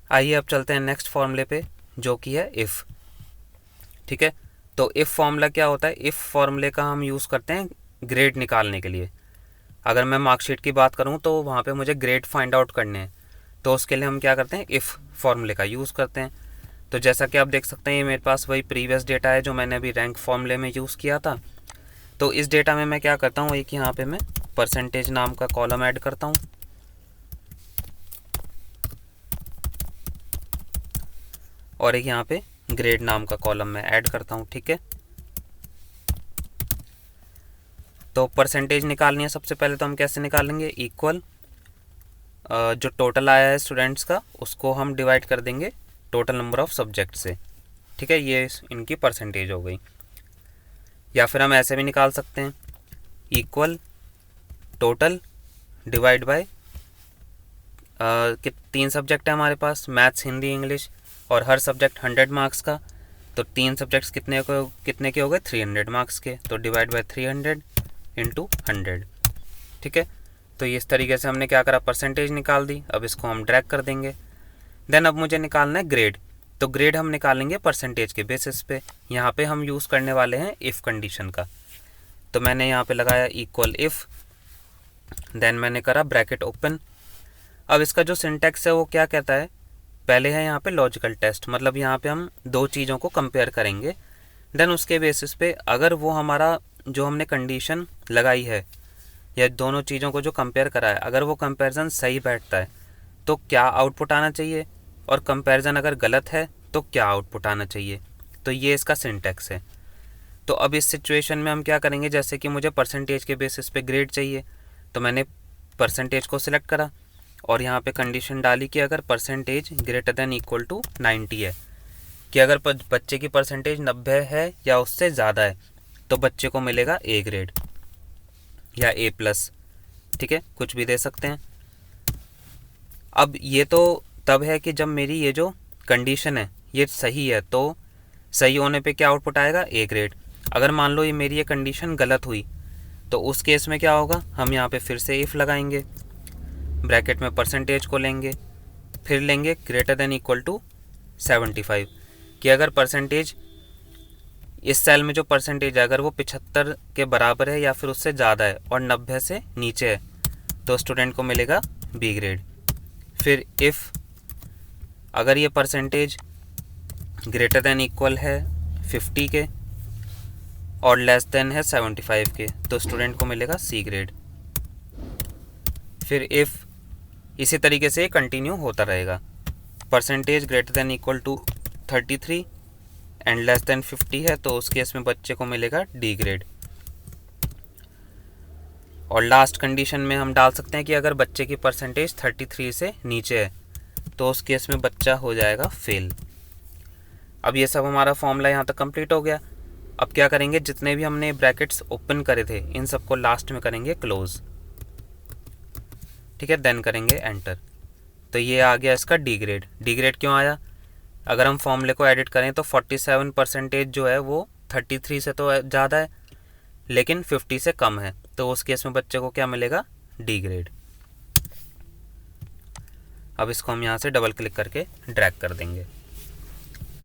आइए अब चलते हैं नेक्स्ट फॉर्मूले पे, जो कि है इफ़। ठीक है, तो इफ़ फॉर्मूला क्या होता है? इफ़ फॉर्मूले का हम यूज़ करते हैं ग्रेड निकालने के लिए। अगर मैं मार्कशीट की बात करूँ तो वहाँ पे मुझे ग्रेड फाइंड आउट करने हैं, तो उसके लिए हम क्या करते हैं? इफ़ फॉर्मूले का यूज़ करते हैं। तो जैसा कि आप देख सकते हैं, ये मेरे पास वही प्रीवियस डेटा है जो मैंने अभी रैंक फॉर्मूले में यूज़ किया था। तो इस डेटा में मैं क्या करता हूँ, एक यहाँ पे मैं परसेंटेज नाम का कॉलम ऐड करता हूँ, और एक यहाँ पे ग्रेड नाम का कॉलम मैं ऐड करता हूँ। ठीक है, तो परसेंटेज निकालनी है सबसे पहले, तो हम कैसे निकालेंगे? इक्वल जो टोटल आया है स्टूडेंट्स का, उसको हम डिवाइड कर देंगे टोटल नंबर ऑफ सब्जेक्ट से। ठीक है, ये इनकी परसेंटेज हो गई। या फिर हम ऐसे भी निकाल सकते हैं, इक्वल टोटल डिवाइड बाय कि 3 सब्जेक्ट है हमारे पास, मैथ्स, हिंदी, इंग्लिश, और हर सब्जेक्ट 100 मार्क्स का। तो 3 सब्जेक्ट्स कितने के हो गए? 300 मार्क्स के। तो डिवाइड बाय 300 इंटू 100। ठीक है, तो इस तरीके से हमने क्या करा? परसेंटेज निकाल दी। अब इसको हम ड्रैग कर देंगे। देन अब मुझे निकालना है ग्रेड। तो ग्रेड हम निकालेंगे परसेंटेज के बेसिस पे। यहाँ पे हम यूज़ करने वाले हैं इफ़ कंडीशन का। तो मैंने यहाँ पे लगाया इक्वल इफ़, देन मैंने करा ब्रैकेट ओपन। अब इसका जो सिंटैक्स है वो क्या कहता है? पहले है यहाँ पे लॉजिकल टेस्ट, मतलब यहाँ पे हम दो चीज़ों को कंपेयर करेंगे। देन उसके बेसिस पे अगर वो हमारा जो हमने कंडीशन लगाई है या दोनों चीज़ों को जो कंपेयर करा है, अगर वो कंपैरिजन सही बैठता है तो क्या आउटपुट आना चाहिए, और कंपैरिजन अगर गलत है तो क्या आउटपुट आना चाहिए। तो ये इसका सिंटैक्स है। तो अब इस सिचुएशन में हम क्या करेंगे? जैसे कि मुझे परसेंटेज के बेसिस पे ग्रेड चाहिए, तो मैंने परसेंटेज को सिलेक्ट करा और यहाँ पे कंडीशन डाली कि अगर percentage greater than equal to 90 है, कि अगर बच्चे की परसेंटेज 90 है या उससे ज़्यादा है तो बच्चे को मिलेगा ए ग्रेड या ए प्लस। ठीक है, कुछ भी दे सकते हैं। अब ये तो तब है कि जब मेरी ये जो कंडीशन है ये सही है, तो सही होने पे क्या आउटपुट आएगा? A grade. अगर मान लो ये मेरी ये कंडीशन गलत हुई तो उस केस में क्या होगा? हम यहाँ पे फिर से इफ़ लगाएंगे, ब्रैकेट में परसेंटेज को लेंगे, फिर लेंगे ग्रेटर देन इक्वल टू 75, कि अगर परसेंटेज इस सेल में जो परसेंटेज है अगर वो 75 के बराबर है या फिर उससे ज़्यादा है और 90 से नीचे है तो स्टूडेंट को मिलेगा बी ग्रेड। फिर इफ़ अगर ये परसेंटेज ग्रेटर देन इक्वल है 50 के और लेस देन है 75 के तो स्टूडेंट को मिलेगा सी ग्रेड। फिर इफ़ इसी तरीके से कंटिन्यू होता रहेगा। Percentage greater than equal to 33 and less than 50 है तो उस केस में बच्चे को मिलेगा डी ग्रेड। और लास्ट कंडीशन में हम डाल सकते हैं कि अगर बच्चे की परसेंटेज 33 से नीचे है तो उस केस में बच्चा हो जाएगा फेल। अब ये सब हमारा फॉर्मूला यहाँ तक कंप्लीट हो गया। अब क्या करेंगे? जितने भी हमने ब्रैकेट्स ओपन करे थे इन सबको लास्ट में करेंगे क्लोज। ठीक है, देन करेंगे एंटर। तो ये आ गया इसका डी ग्रेड। डी ग्रेड क्यों आया? अगर हम फॉर्मूले को एडिट करें तो 47 परसेंटेज जो है वो 33 से तो ज़्यादा है लेकिन 50 से कम है, तो उस केस में बच्चे को क्या मिलेगा? D grade. अब इसको हम यहाँ से डबल क्लिक करके ड्रैग कर देंगे।